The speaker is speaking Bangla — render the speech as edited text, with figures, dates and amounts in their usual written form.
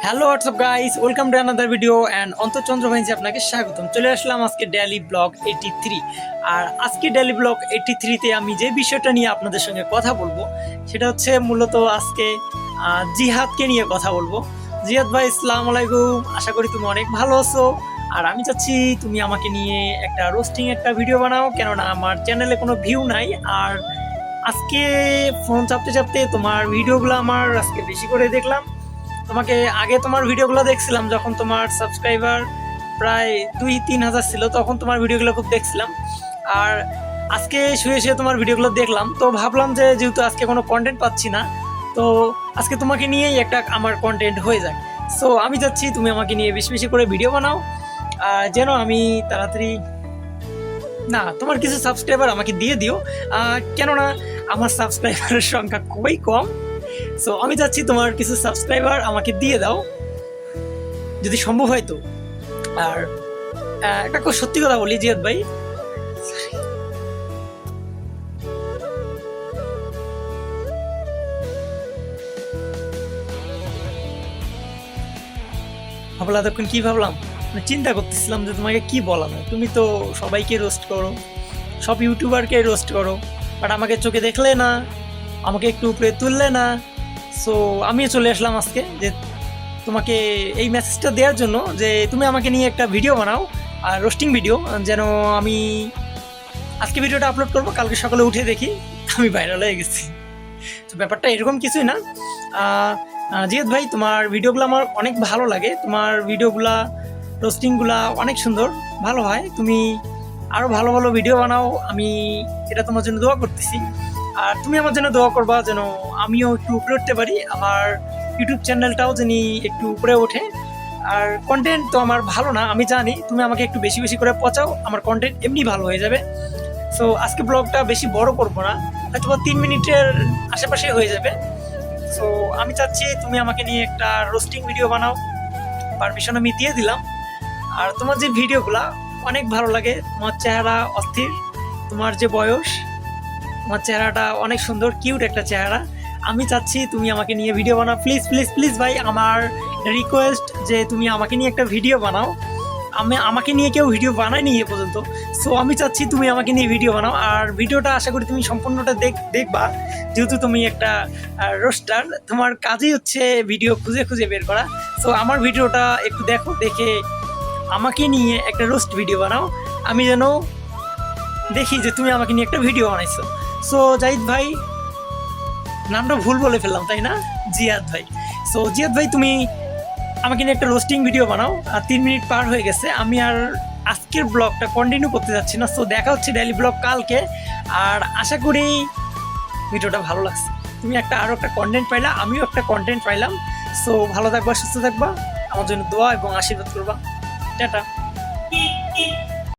Hello WhatsApp guys, welcome to another video and অন্তর্চন্দ্র ভাইজি আপনাকে স্বাগতম। চলে আসলাম আজকে ডেইলি ব্লগ 83। আর আজকে ডেইলি ব্লগ 83-তে আমি যে বিষয়টা নিয়ে আপনাদের সঙ্গে কথা বলবো সেটা হচ্ছে মূলত আজকে জিহাদকে নিয়ে কথা বলবো। জিহাদ ভাই, আসসালামু আলাইকুম। আশা করি তুমি অনেক ভালো আছো। আর আমি চাচ্ছি তুমি আমাকে নিয়ে একটা রোস্টিং একটা ভিডিও বানাও, কেননা আমার চ্যানেলে কোনো ভিউ নাই। আর আজকে ফোন চাপতে চাপতে তোমার ভিডিওগুলো আমার আজকে বেশি করে দেখলাম। তোমাকে আগে তোমার ভিডিওগুলো দেখছিলাম যখন তোমার সাবস্ক্রাইবার প্রায় 2-3 হাজার ছিল, তখন তোমার ভিডিওগুলো খুব দেখছিলাম। আর আজকে শুয়ে শুয়ে তোমার ভিডিওগুলো দেখলাম, তো ভাবলাম যে যেহেতু আজকে কোনো কন্টেন্ট পাচ্ছি না, তো আজকে তোমাকে নিয়েই একটা আমার কন্টেন্ট হয়ে যায়। সো আমি চাচ্ছি তুমি আমাকে নিয়ে বেশি বেশি করে ভিডিও বানাও, যেন আমি তাড়াতাড়ি না তোমার কিছু সাবস্ক্রাইবার আমাকে দিয়ে দিও, কেননা আমার সাবস্ক্রাইবারের সংখ্যা খুবই কম। সো আমি চাচ্ছি তোমার কিছু সাবস্ক্রাইবার আমাকে দিয়ে দাও যদি সম্ভব হয় তো। আর একটা খুব সত্যি কথা বলি জিয়াদ ভাই, ভাবলা তখন কি ভাবলাম, চিন্তা করতেছিলাম যে তোমাকে কি বলানো। তুমি তো সবাইকে রোস্ট করো, সব ইউটিউবারকে রোস্ট করো, বাট আমাকে চোখে দেখলে না, আমাকে একটু উপরে তুললে না। সো আমিও চলে আসলাম আজকে যে তোমাকে এই মেসেজটা দেওয়ার জন্য যে তুমি আমাকে নিয়ে একটা ভিডিও বানাও, আর রোস্টিং ভিডিও, যেন আমি আজকে ভিডিওটা আপলোড করবো, কালকে সকালে উঠে দেখি আমি ভাইরাল হয়ে গেছি। তো ব্যাপারটা এরকম কিছুই না। জিয়াদ ভাই, তোমার ভিডিওগুলো আমার অনেক ভালো লাগে। তোমার ভিডিওগুলা রোস্টিংগুলা অনেক সুন্দর, ভালো হয়। তুমি আরও ভালো ভালো ভিডিও বানাও, আমি এটা তোমার জন্য দোয়া করতেছি। আর তুমি আমার জন্য দোয়া করবা যেন আমিও একটু উপরে উঠতে পারি, আমার ইউটিউব চ্যানেলটাও যেন একটু উপরে ওঠে। আর কন্টেন্ট তো আমার ভালো না আমি জানি, তুমি আমাকে একটু বেশি বেশি করে পচাও, আমার কন্টেন্ট এমনি ভালো হয়ে যাবে। সো আজকে ব্লগটা বেশি বড় করবো না, হয়তো 3 মিনিটের আশেপাশে হয়ে যাবে। সো আমি চাচ্ছি তুমি আমাকে নিয়ে একটা রোস্টিং ভিডিও বানাও, পারমিশন আমি দিয়ে দিলাম। আর তোমার যে ভিডিওগুলা অনেক ভালো লাগে, তোমার চেহারা অস্থির, তোমার যে বয়স, তোমার চেহারাটা অনেক সুন্দর, কিউট একটা চেহারা। আমি চাচ্ছি তুমি আমাকে নিয়ে ভিডিও বানাও, প্লিজ প্লিজ প্লিজ ভাই, আমার রিকোয়েস্ট যে তুমি আমাকে নিয়ে একটা ভিডিও বানাও। আমাকে নিয়ে কেউ ভিডিও বানায়নি এ পর্যন্ত। সো আমি চাচ্ছি তুমি আমাকে নিয়ে ভিডিও বানাও, আর ভিডিওটা আশা করি তুমি সম্পূর্ণটা দেখবা, যেহেতু তুমি একটা রোস্টার, তোমার কাজই হচ্ছে ভিডিও খুঁজে খুঁজে বের করা। সো আমার ভিডিওটা একটু দেখো, দেখে আমাকে নিয়ে একটা রোস্ট ভিডিও বানাও, আমি যেন দেখি যে তুমি আমাকে নিয়ে একটা ভিডিও বানাইছো। সো জাহিদ ভাই, নামটা ভুল বলে ফেললাম তাই না, জিয়াদ ভাই। সো জিয়াদ ভাই, তুমি আমাকে নিয়ে একটা রোস্টিং ভিডিও বানাও। আর 3 মিনিট পার হয়ে গেছে, আমি আর আজকের ব্লগটা কন্টিনিউ করতে যাচ্ছি না। সো দেখা হচ্ছে ডেইলি ব্লগ কালকে। আর আশা করি ভিডিওটা ভালো লাগছে, তুমি আরও একটা কন্টেন্ট পাইলা, আমিও একটা কন্টেন্ট পাইলাম। সো ভালো থাকবা, সুস্থ থাকবা, আমার জন্য দোয়া এবং আশীর্বাদ করবা। টাটা।